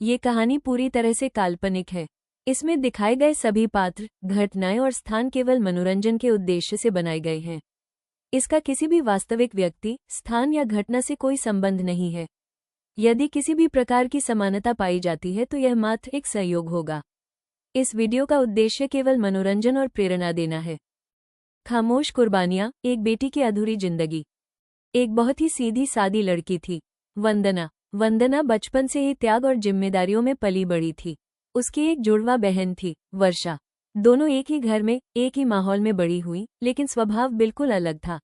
ये कहानी पूरी तरह से काल्पनिक है। इसमें दिखाए गए सभी पात्र, घटनाएं और स्थान केवल मनोरंजन के उद्देश्य से बनाए गए हैं। इसका किसी भी वास्तविक व्यक्ति, स्थान या घटना से कोई संबंध नहीं है। यदि किसी भी प्रकार की समानता पाई जाती है तो यह मात्र एक सहयोग होगा। इस वीडियो का उद्देश्य केवल मनोरंजन और प्रेरणा देना है। खामोश कुर्बानियां, एक बेटी की अधूरी जिंदगी। एक बहुत ही सीधी सादी लड़की थी, वंदना। वंदना बचपन से ही त्याग और जिम्मेदारियों में पली बड़ी थी। उसकी एक जुड़वा बहन थी, वर्षा। दोनों एक ही घर में, एक ही माहौल में बड़ी हुई, लेकिन स्वभाव बिल्कुल अलग था।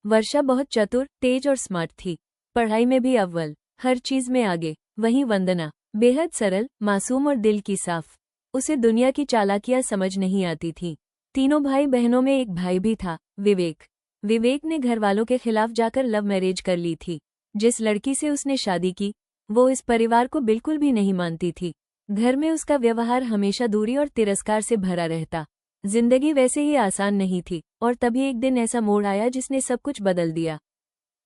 वर्षा बहुत चतुर, तेज और स्मार्ट थी। पढ़ाई में भी अव्वल, हर चीज में आगे। वहीं वंदना बेहद सरल, मासूम और दिल की साफ। उसे दुनिया की चालाकियां समझ नहीं आती थी। तीनों भाई बहनों में एक भाई भी था, विवेक। विवेक ने घरवालों के खिलाफ जाकर लव मैरिज कर ली थी। जिस लड़की से उसने शादी की, वो इस परिवार को बिल्कुल भी नहीं मानती थी। घर में उसका व्यवहार हमेशा दूरी और तिरस्कार से भरा रहता। जिंदगी वैसे ही आसान नहीं थी, और तभी एक दिन ऐसा मोड़ आया जिसने सब कुछ बदल दिया।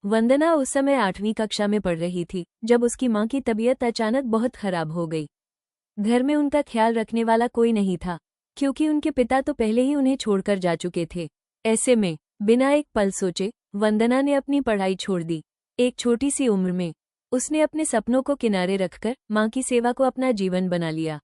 वंदना उस समय 8वीं कक्षा में पढ़ रही थी, जब उसकी मां की तबीयत अचानक बहुत खराब हो गई। घर में उनका ख्याल रखने वाला कोई नहीं था, क्योंकि उनके पिता तो पहले ही उन्हें छोड़कर जा चुके थे। ऐसे में बिना एक पल सोचे वंदना ने अपनी पढ़ाई छोड़ दी। एक छोटी सी उम्र में उसने अपने सपनों को किनारे रखकर मां की सेवा को अपना जीवन बना लिया।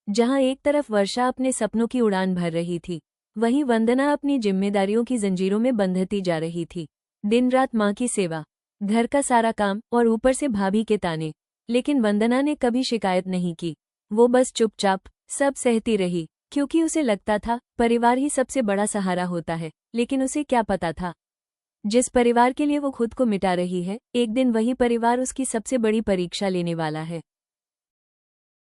जहां एक तरफ वर्षा अपने सपनों की उड़ान भर रही थी, वहीं वंदना अपनी जिम्मेदारियों की जंजीरों में बंधती जा रही थी। दिन रात मां की सेवा, घर का सारा काम और ऊपर से भाभी के ताने। लेकिन वंदना ने कभी शिकायत नहीं की। वो बस चुपचाप सब सहती रही, क्योंकि उसे लगता था परिवार ही सबसे बड़ा सहारा होता है। लेकिन उसे क्या पता था, जिस परिवार के लिए वो खुद को मिटा रही है, एक दिन वही परिवार उसकी सबसे बड़ी परीक्षा लेने वाला है।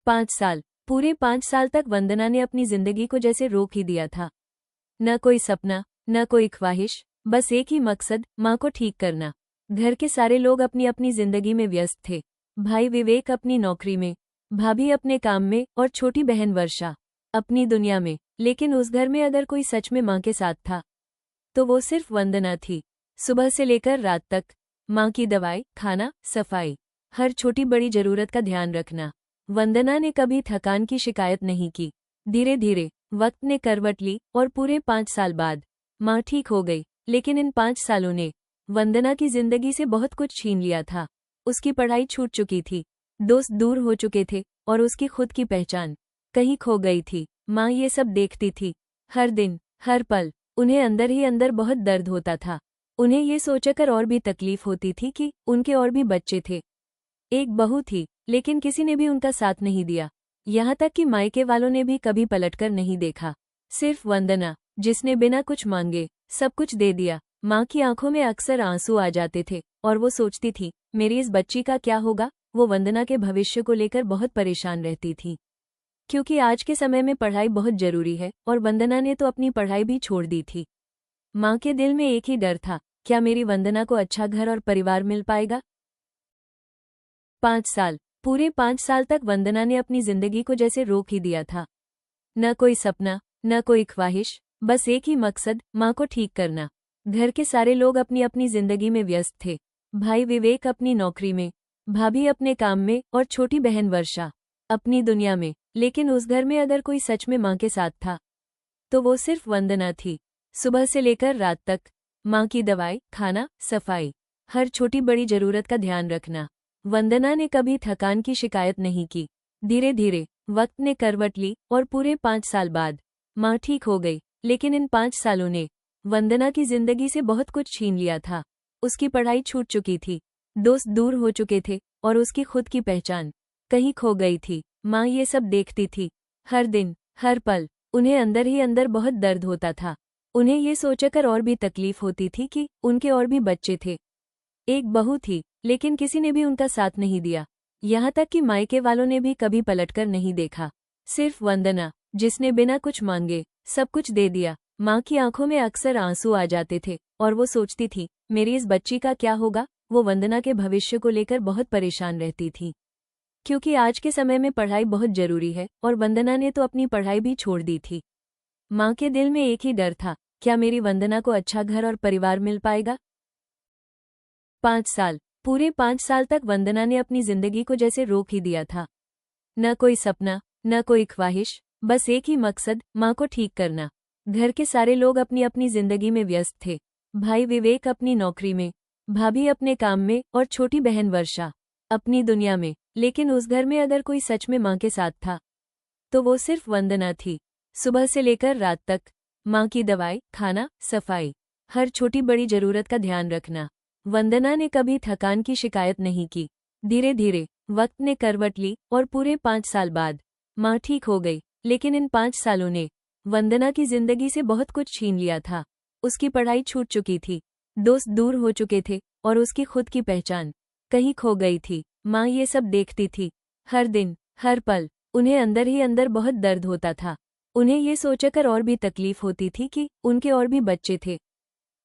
5 साल, पूरे 5 साल तक वंदना ने अपनी जिंदगी को जैसे रोक ही दिया था। न कोई सपना, न कोई ख्वाहिश, बस एक ही मकसद, मां को ठीक करना। घर के सारे लोग अपनी अपनी जिंदगी में व्यस्त थे। भाई विवेक अपनी नौकरी में, भाभी अपने काम में और छोटी बहन वर्षा अपनी दुनिया में। लेकिन उस घर में अगर कोई सच में मां के साथ था, तो वो सिर्फ वंदना थी। सुबह से लेकर रात तक मां की दवाई, खाना, सफाई, हर छोटी बड़ी जरूरत का ध्यान रखना। वंदना ने कभी थकान की शिकायत नहीं की। धीरे धीरे वक्त ने करवट ली और पूरे 5 साल बाद मां ठीक हो गई। लेकिन इन 5 सालों ने वंदना की जिंदगी से बहुत कुछ छीन लिया था। उसकी पढ़ाई छूट चुकी थी, दोस्त दूर हो चुके थे और उसकी खुद की पहचान कहीं खो गई थी। मां ये सब देखती थी, हर दिन, हर पल। उन्हें अंदर ही अंदर बहुत दर्द होता था। उन्हें ये सोचकर और भी तकलीफ होती थी कि उनके और भी बच्चे थे। एक बहू थी, लेकिन किसी ने भी उनका साथ नहीं दिया। यहाँ तक कि मायके वालों ने भी कभी पलटकर नहीं देखा। सिर्फ वंदना, जिसने बिना कुछ मांगे सब कुछ दे दिया। माँ की आंखों में अक्सर आंसू आ जाते थे और वो सोचती थी, मेरी इस बच्ची का क्या होगा। वो वंदना के भविष्य को लेकर बहुत परेशान रहती थी, क्योंकि आज के समय में पढ़ाई बहुत जरूरी है, और वंदना ने तो अपनी पढ़ाई भी छोड़ दी थी। मां के दिल में एक ही डर था, क्या मेरी वंदना को अच्छा घर और परिवार मिल पाएगा। 5 साल, पूरे 5 साल तक वंदना ने अपनी जिंदगी को जैसे रोक ही दिया था। न कोई सपना, न कोई ख्वाहिश, बस एक ही मकसद, मां को ठीक करना। घर के सारे लोग अपनी अपनी जिंदगी में व्यस्त थे। भाई विवेक अपनी नौकरी में, भाभी अपने काम में और छोटी बहन वर्षा अपनी दुनिया में। लेकिन उस घर में अगर कोई सच में मां के साथ था, तो वो सिर्फ वंदना थी। सुबह से लेकर रात तक मां की दवाई, खाना, सफाई, हर छोटी बड़ी जरूरत का ध्यान रखना। वंदना ने कभी थकान की शिकायत नहीं की। धीरे धीरे वक्त ने करवट ली और पूरे 5 साल बाद मां ठीक हो गई। लेकिन इन 5 सालों ने वंदना की जिंदगी से बहुत कुछ छीन लिया था। उसकी पढ़ाई छूट चुकी थी, दोस्त दूर हो चुके थे और उसकी खुद की पहचान कहीं खो गई थी। मां ये सब देखती थी, हर दिन, हर पल। उन्हें अंदर ही अंदर बहुत दर्द होता था। उन्हें ये सोचकर और भी तकलीफ होती थी कि उनके और भी बच्चे थे। एक बहू थी, लेकिन किसी ने भी उनका साथ नहीं दिया। यहाँ तक कि मायके वालों ने भी कभी पलटकर नहीं देखा। सिर्फ वंदना, जिसने बिना कुछ मांगे सब कुछ दे दिया। मां की आंखों में अक्सर आंसू आ जाते थे और वो सोचती थी, मेरी इस बच्ची का क्या होगा। वो वंदना के भविष्य को लेकर बहुत परेशान रहती थी, क्योंकि आज के समय में पढ़ाई बहुत जरूरी है, और वंदना ने तो अपनी पढ़ाई भी छोड़ दी थी। मां के दिल में एक ही डर था, क्या मेरी वंदना को अच्छा घर और परिवार मिल पाएगा। 5 साल, पूरे 5 साल तक वंदना ने अपनी जिंदगी को जैसे रोक ही दिया था। न कोई सपना, न कोई ख्वाहिश, बस एक ही मकसद, माँ को ठीक करना। घर के सारे लोग अपनी अपनी जिंदगी में व्यस्त थे। भाई विवेक अपनी नौकरी में, भाभी अपने काम में और छोटी बहन वर्षा अपनी दुनिया में। लेकिन उस घर में अगर कोई सच में माँ के साथ था तो वो सिर्फ वंदना थी। सुबह से लेकर रात तक माँ की दवाई, खाना, सफाई, हर छोटी बड़ी जरूरत का ध्यान रखना। वंदना ने कभी थकान की शिकायत नहीं की। धीरे धीरे वक्त ने करवट ली और पूरे 5 साल बाद माँ ठीक हो गई। लेकिन इन 5 सालों ने वंदना की जिंदगी से बहुत कुछ छीन लिया था। उसकी पढ़ाई छूट चुकी थी, दोस्त दूर हो चुके थे और उसकी खुद की पहचान कहीं खो गई थी। माँ ये सब देखती थी, हर दिन, हर पल। उन्हें अंदर ही अंदर बहुत दर्द होता था। उन्हें ये सोचकर और भी तकलीफ होती थी कि उनके और भी बच्चे थे।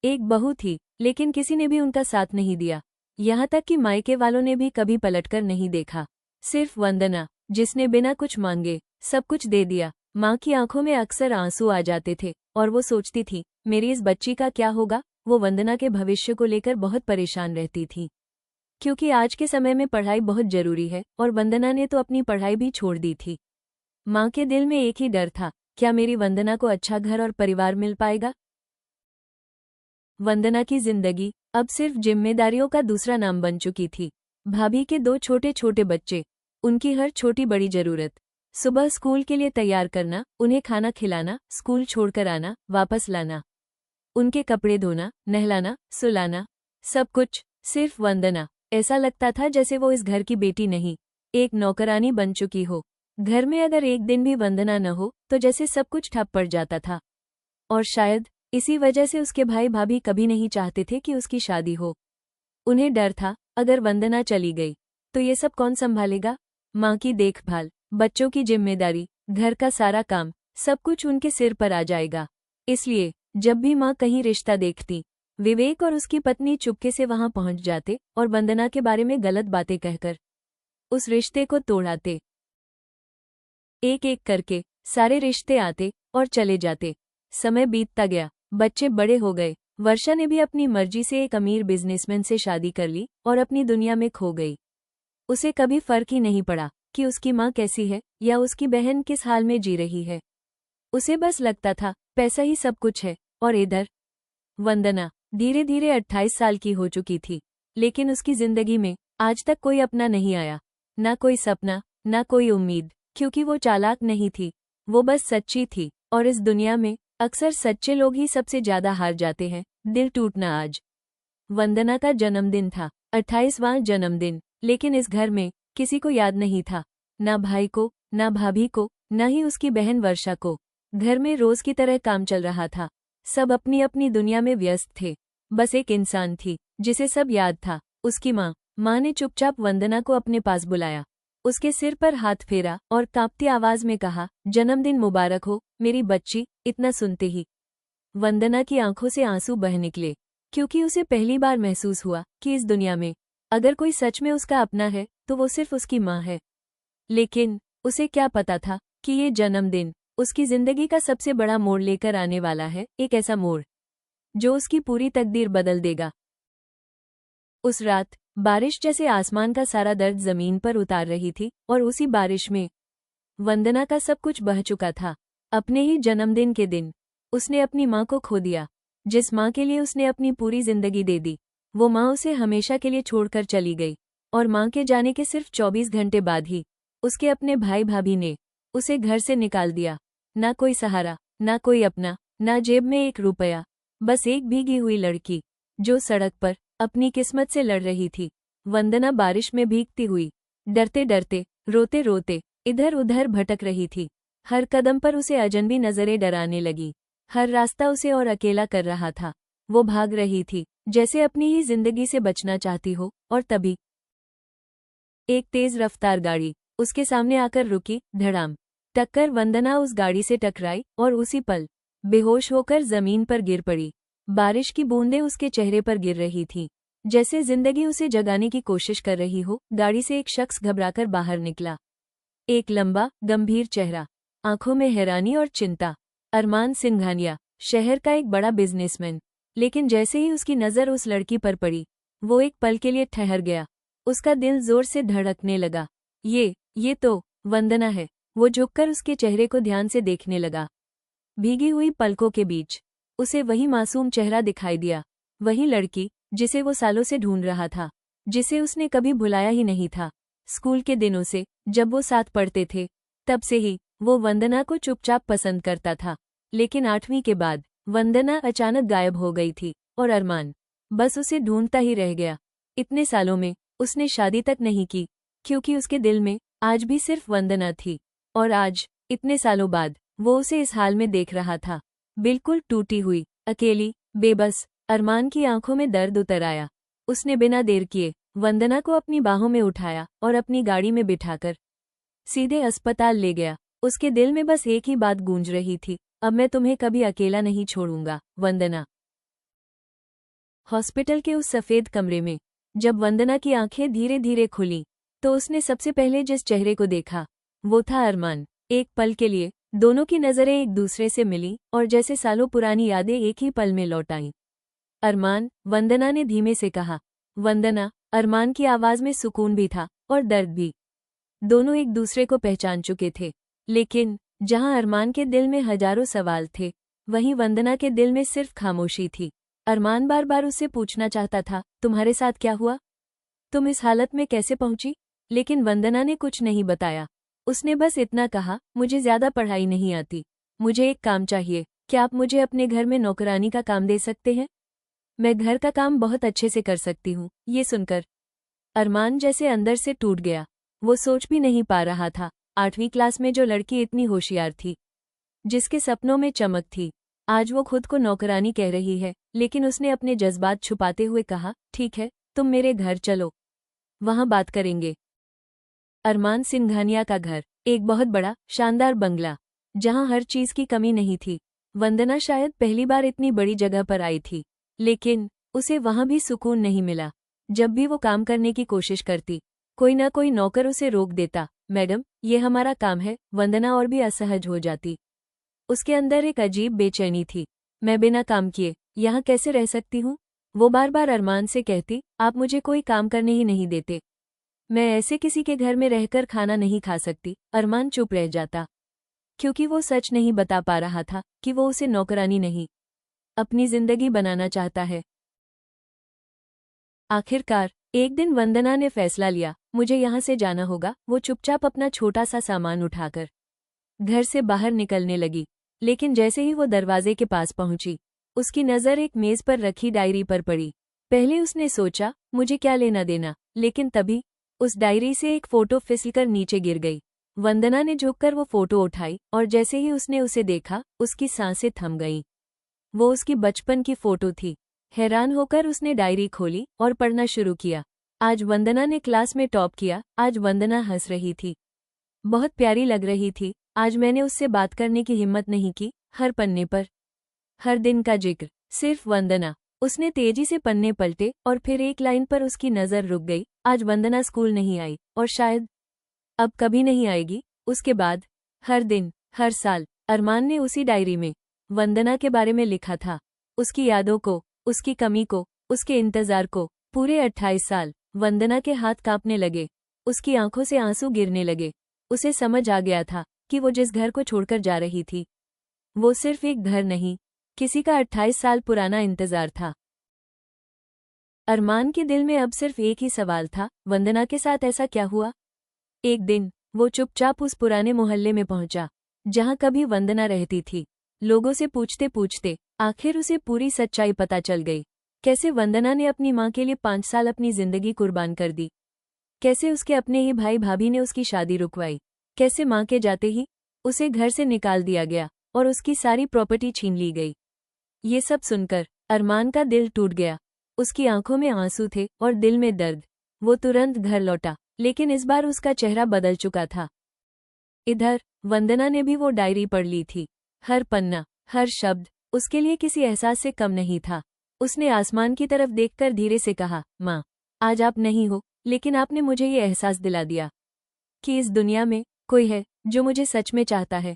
एक बहू थी, लेकिन किसी ने भी उनका साथ नहीं दिया। यहाँ तक कि मायके वालों ने भी कभी पलटकर नहीं देखा। सिर्फ वंदना, जिसने बिना कुछ मांगे सब कुछ दे दिया। माँ की आंखों में अक्सर आंसू आ जाते थे और वो सोचती थी, मेरी इस बच्ची का क्या होगा। वो वंदना के भविष्य को लेकर बहुत परेशान रहती थी, क्योंकि आज के समय में पढ़ाई बहुत जरूरी है और वंदना ने तो अपनी पढ़ाई भी छोड़ दी थी। माँ के दिल में एक ही डर था, क्या मेरी वंदना को अच्छा घर और परिवार मिल पाएगा। वंदना की जिंदगी अब सिर्फ जिम्मेदारियों का दूसरा नाम बन चुकी थी। भाभी के 2 छोटे छोटे बच्चे, उनकी हर छोटी बड़ी जरूरत, सुबह स्कूल के लिए तैयार करना, उन्हें खाना खिलाना, स्कूल छोड़कर आना, वापस लाना, उनके कपड़े धोना, नहलाना, सुलाना, सब कुछ सिर्फ वंदना। ऐसा लगता था जैसे वो इस घर की बेटी नहीं, एक नौकरानी बन चुकी हो। घर में अगर एक दिन भी वंदना न हो तो जैसे सब कुछ ठप पड़ जाता था। और शायद इसी वजह से उसके भाई भाभी कभी नहीं चाहते थे कि उसकी शादी हो। उन्हें डर था, अगर वंदना चली गई तो ये सब कौन संभालेगा। माँ की देखभाल, बच्चों की जिम्मेदारी, घर का सारा काम, सब कुछ उनके सिर पर आ जाएगा। इसलिए जब भी माँ कहीं रिश्ता देखती, विवेक और उसकी पत्नी चुपके से वहां पहुंच जाते और वंदना के बारे में गलत बातें कहकर उस रिश्ते को तोड़ाते। एक एक करके सारे रिश्ते आते और चले जाते। समय बीतता गया, बच्चे बड़े हो गए। वर्षा ने भी अपनी मर्जी से एक अमीर बिजनेसमैन से शादी कर ली और अपनी दुनिया में खो गई। उसे कभी फर्क ही नहीं पड़ा कि उसकी माँ कैसी है या उसकी बहन किस हाल में जी रही है। उसे बस लगता था पैसा ही सब कुछ है। और इधर वंदना धीरे धीरे 28 साल की हो चुकी थी, लेकिन उसकी जिंदगी में आज तक कोई अपना नहीं आया, ना कोई सपना, ना कोई उम्मीद। क्योंकि वो चालाक नहीं थी, वो बस सच्ची थी। और इस दुनिया में अक्सर सच्चे लोग ही सबसे ज्यादा हार जाते हैं। दिल टूटना। आज वंदना का जन्मदिन था, 28वां जन्मदिन। लेकिन इस घर में किसी को याद नहीं था, ना भाई को, ना भाभी को, न ही उसकी बहन वर्षा को। घर में रोज की तरह काम चल रहा था, सब अपनी अपनी दुनिया में व्यस्त थे। बस एक इंसान थी जिसे सब याद था, उसकी माँ। माँ ने चुपचाप वंदना को अपने पास बुलाया, उसके सिर पर हाथ फेरा और कांपती आवाज में कहा, जन्मदिन मुबारक हो मेरी बच्ची। इतना सुनते ही वंदना की आंखों से आंसू बह निकले, क्योंकि उसे पहली बार महसूस हुआ कि इस दुनिया में अगर कोई सच में उसका अपना है तो वो सिर्फ उसकी माँ है। लेकिन उसे क्या पता था कि ये जन्मदिन उसकी जिंदगी का सबसे बड़ा मोड़ लेकर आने वाला है, एक ऐसा मोड़ जो उसकी पूरी तकदीर बदल देगा। उस रात बारिश जैसे आसमान का सारा दर्द जमीन पर उतार रही थी और उसी बारिश में वंदना का सब कुछ बह चुका था। अपने ही जन्मदिन के दिन उसने अपनी माँ को खो दिया, जिस माँ के लिए उसने अपनी पूरी जिंदगी दे दी। वो माँ उसे हमेशा के लिए छोड़कर चली गई और माँ के जाने के सिर्फ 24 घंटे बाद ही उसके अपने भाई भाभी ने उसे घर से निकाल दिया। ना कोई सहारा, ना कोई अपना, ना जेब में एक रुपया, बस एक भीगी हुई लड़की जो सड़क पर अपनी किस्मत से लड़ रही थी। वंदना बारिश में भीगती हुई, डरते डरते, रोते रोते इधर उधर भटक रही थी। हर कदम पर उसे अजनबी नजरें डराने लगी, हर रास्ता उसे और अकेला कर रहा था। वो भाग रही थी जैसे अपनी ही जिंदगी से बचना चाहती हो, और तभी एक तेज रफ्तार गाड़ी उसके सामने आकर रुकी। धड़ाम, टक्कर। वंदना उस गाड़ी से टकराई और उसी पल बेहोश होकर जमीन पर गिर पड़ी। बारिश की बूंदें उसके चेहरे पर गिर रही थीं, जैसे जिंदगी उसे जगाने की कोशिश कर रही हो। गाड़ी से एक शख्स घबराकर बाहर निकला, एक लंबा गंभीर चेहरा, आंखों में हैरानी और चिंता। अरमान सिंघानिया, शहर का एक बड़ा बिजनेसमैन। लेकिन जैसे ही उसकी नजर उस लड़की पर पड़ी, वो एक पल के लिए ठहर गया। उसका दिल जोर से धड़कने लगा। ये तो वंदना है। वो झुककर उसके चेहरे को ध्यान से देखने लगा। भीगी हुई पलकों के बीच उसे वही मासूम चेहरा दिखाई दिया, वही लड़की जिसे वो सालों से ढूंढ रहा था, जिसे उसने कभी भुलाया ही नहीं था। स्कूल के दिनों से, जब वो साथ पढ़ते थे, तब से ही वो वंदना को चुपचाप पसंद करता था। लेकिन 8वीं के बाद वंदना अचानक गायब हो गई थी और अरमान बस उसे ढूंढता ही रह गया। इतने सालों में उसने शादी तक नहीं की, क्योंकि उसके दिल में आज भी सिर्फ वंदना थी। और आज, इतने सालों बाद, वो उसे इस हाल में देख रहा था, बिल्कुल टूटी हुई, अकेली, बेबस। अरमान की आंखों में दर्द उतर आया। उसने बिना देर किए वंदना को अपनी बाहों में उठाया और अपनी गाड़ी में बिठाकर सीधे अस्पताल ले गया। उसके दिल में बस एक ही बात गूंज रही थी, अब मैं तुम्हें कभी अकेला नहीं छोड़ूंगा, वंदना। हॉस्पिटल के उस सफेद कमरे में जब वंदना की आंखें धीरे धीरे खुलीं, तो उसने सबसे पहले जिस चेहरे को देखा वो था अरमान। एक पल के लिए दोनों की नजरें एक दूसरे से मिलीं और जैसे सालों पुरानी यादें एक ही पल में लौट आईं। अरमान, वंदना ने धीमे से कहा। वंदना। अरमान की आवाज में सुकून भी था और दर्द भी। दोनों एक दूसरे को पहचान चुके थे, लेकिन जहां अरमान के दिल में हजारों सवाल थे, वहीं वंदना के दिल में सिर्फ खामोशी थी। अरमान बार बार उससे पूछना चाहता था, तुम्हारे साथ क्या हुआ? तुम इस हालत में कैसे पहुंची? लेकिन वंदना ने कुछ नहीं बताया। उसने बस इतना कहा, मुझे ज्यादा पढ़ाई नहीं आती, मुझे एक काम चाहिए, क्या आप मुझे अपने घर में नौकरानी का काम दे सकते हैं? मैं घर का काम बहुत अच्छे से कर सकती हूँ। ये सुनकर अरमान जैसे अंदर से टूट गया। वो सोच भी नहीं पा रहा था, 8वीं क्लास में जो लड़की इतनी होशियार थी, जिसके सपनों में चमक थी, आज वो खुद को नौकरानी कह रही है। लेकिन उसने अपने जज्बात छुपाते हुए कहा, ठीक है, तुम मेरे घर चलो, वहां बात करेंगे। अरमान सिंघानिया का घर, एक बहुत बड़ा, शानदार बंगला, जहां हर चीज की कमी नहीं थी। वंदना शायद पहली बार इतनी बड़ी जगह पर आई थी, लेकिन उसे वहां भी सुकून नहीं मिला। जब भी वो काम करने की कोशिश करती, कोई ना कोई नौकर उसे रोक देता। मैडम, ये हमारा काम है। वंदना और भी असहज हो जाती। उसके अंदर एक अजीब बेचैनी थी। मैं बिना काम किए यहाँ कैसे रह सकती हूँ? वो बार बार अरमान से कहती, आप मुझे कोई काम करने ही नहीं देते, मैं ऐसे किसी के घर में रहकर खाना नहीं खा सकती। अरमान चुप रह जाता, क्योंकि वो सच नहीं बता पा रहा था कि वो उसे नौकरानी नहीं, अपनी जिंदगी बनाना चाहता है। आखिरकार एक दिन वंदना ने फैसला लिया, मुझे यहाँ से जाना होगा। वो चुपचाप अपना छोटा सा सामान उठाकर घर से बाहर निकलने लगी, लेकिन जैसे ही वो दरवाजे के पास पहुंची, उसकी नज़र एक मेज पर रखी डायरी पर पड़ी। पहले उसने सोचा, मुझे क्या लेना देना, लेकिन तभी उस डायरी से एक फोटो फिसलकर नीचे गिर गई। वंदना ने झुककर वो फोटो उठाई और जैसे ही उसने उसे देखा, उसकी सांसें थम गईं। वो उसकी बचपन की फोटो थी। हैरान होकर उसने डायरी खोली और पढ़ना शुरू किया। आज वंदना ने क्लास में टॉप किया, आज वंदना हंस रही थी, बहुत प्यारी लग रही थी। आज मैंने उससे बात करने की हिम्मत नहीं की। हर पन्ने पर हर दिन का जिक्र, सिर्फ वंदना। उसने तेजी से पन्ने पलटे और फिर एक लाइन पर उसकी नज़र रुक गई। आज वंदना स्कूल नहीं आई और शायद अब कभी नहीं आएगी। उसके बाद हर दिन, हर साल, अरमान ने उसी डायरी में वंदना के बारे में लिखा था, उसकी यादों को, उसकी कमी को, उसके इंतजार को। पूरे 28 साल। वंदना के हाथ कांपने लगे, उसकी आंखों से आंसू गिरने लगे। उसे समझ आ गया था कि वो जिस घर को छोड़कर जा रही थी, वो सिर्फ एक घर नहीं, किसी का 28 साल पुराना इंतजार था। अरमान के दिल में अब सिर्फ एक ही सवाल था, वंदना के साथ ऐसा क्या हुआ? एक दिन वो चुपचाप उस पुराने मोहल्ले में पहुंचा, जहां कभी वंदना रहती थी। लोगों से पूछते पूछते आखिर उसे पूरी सच्चाई पता चल गई। कैसे वंदना ने अपनी मां के लिए 5 साल अपनी जिंदगी कुर्बान कर दी, कैसे उसके अपने ही भाई भाभी ने उसकी शादी रुकवाई, कैसे मां के जाते ही उसे घर से निकाल दिया गया और उसकी सारी प्रॉपर्टी छीन ली गई। ये सब सुनकर अरमान का दिल टूट गया। उसकी आंखों में आंसू थे और दिल में दर्द। वो तुरंत घर लौटा, लेकिन इस बार उसका चेहरा बदल चुका था। इधर वंदना ने भी वो डायरी पढ़ ली थी। हर पन्ना, हर शब्द उसके लिए किसी एहसास से कम नहीं था। उसने आसमान की तरफ देखकर धीरे से कहा, माँ, आज आप नहीं हो, लेकिन आपने मुझे ये एहसास दिला दिया कि इस दुनिया में कोई है जो मुझे सच में चाहता है।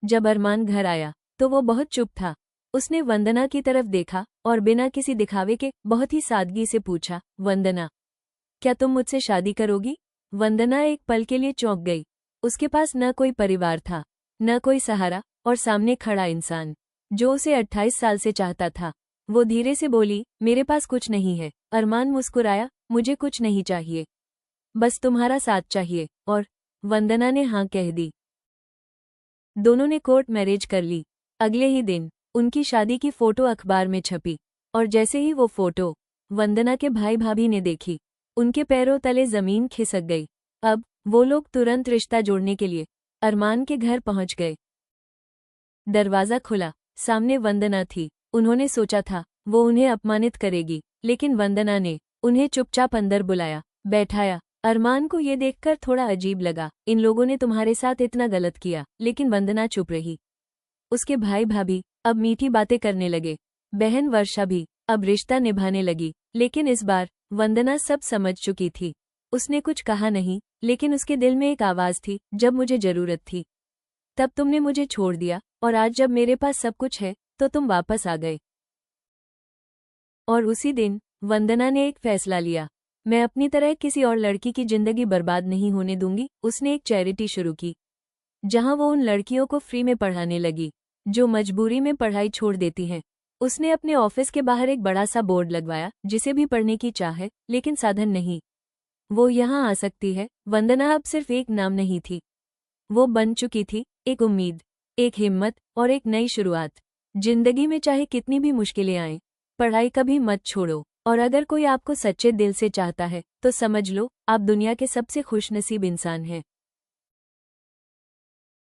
जब अरमान घर आया तो वो बहुत चुप था। उसने वंदना की तरफ देखा और बिना किसी दिखावे के बहुत ही सादगी से पूछा, वंदना, क्या तुम मुझसे शादी करोगी? वंदना एक पल के लिए चौंक गई। उसके पास न कोई परिवार था, न कोई सहारा, और सामने खड़ा इंसान जो उसे 28 साल से चाहता था। वो धीरे से बोली, मेरे पास कुछ नहीं है। अरमान मुस्कुराया, मुझे कुछ नहीं चाहिए, बस तुम्हारा साथ चाहिए। और वंदना ने हाँ कह दी। दोनों ने कोर्ट मैरिज कर ली। अगले ही दिन उनकी शादी की फोटो अखबार में छपी, और जैसे ही वो फोटो वंदना के भाई भाभी ने देखी, उनके पैरों तले जमीन खिसक गई। अब वो लोग तुरंत रिश्ता जोड़ने के लिए अरमान के घर पहुंच गए। दरवाजा खुला, सामने वंदना थी। उन्होंने सोचा था वो उन्हें अपमानित करेगी, लेकिन वंदना ने उन्हें चुपचाप अंदर बुलाया, बैठाया। अरमान को ये देखकर थोड़ा अजीब लगा, इन लोगों ने तुम्हारे साथ इतना गलत किया, लेकिन वंदना चुप रही। उसके भाई भाभी अब मीठी बातें करने लगे। बहन वर्षा भी अब रिश्ता निभाने लगी, लेकिन इस बार वंदना सब समझ चुकी थी। उसने कुछ कहा नहीं, लेकिन उसके दिल में एक आवाज थी, जब मुझे जरूरत थी तब तुमने मुझे छोड़ दिया, और आज जब मेरे पास सब कुछ है तो तुम वापस आ गए। और उसी दिन वंदना ने एक फैसला लिया, मैं अपनी तरह किसी और लड़की की जिंदगी बर्बाद नहीं होने दूंगी। उसने एक चैरिटी शुरू की, जहां वो उन लड़कियों को फ्री में पढ़ाने लगी जो मजबूरी में पढ़ाई छोड़ देती हैं। उसने अपने ऑफिस के बाहर एक बड़ा सा बोर्ड लगवाया, जिसे भी पढ़ने की चाह है, लेकिन साधन नहीं, वो यहाँ आ सकती है। वंदना अब सिर्फ एक नाम नहीं थी, वो बन चुकी थी एक उम्मीद, एक हिम्मत, और एक नई शुरुआत। जिंदगी में चाहे कितनी भी मुश्किलें आएं, पढ़ाई कभी मत छोड़ो। और अगर कोई आपको सच्चे दिल से चाहता है तो समझ लो आप दुनिया के सबसे खुशनसीब इंसान हैं।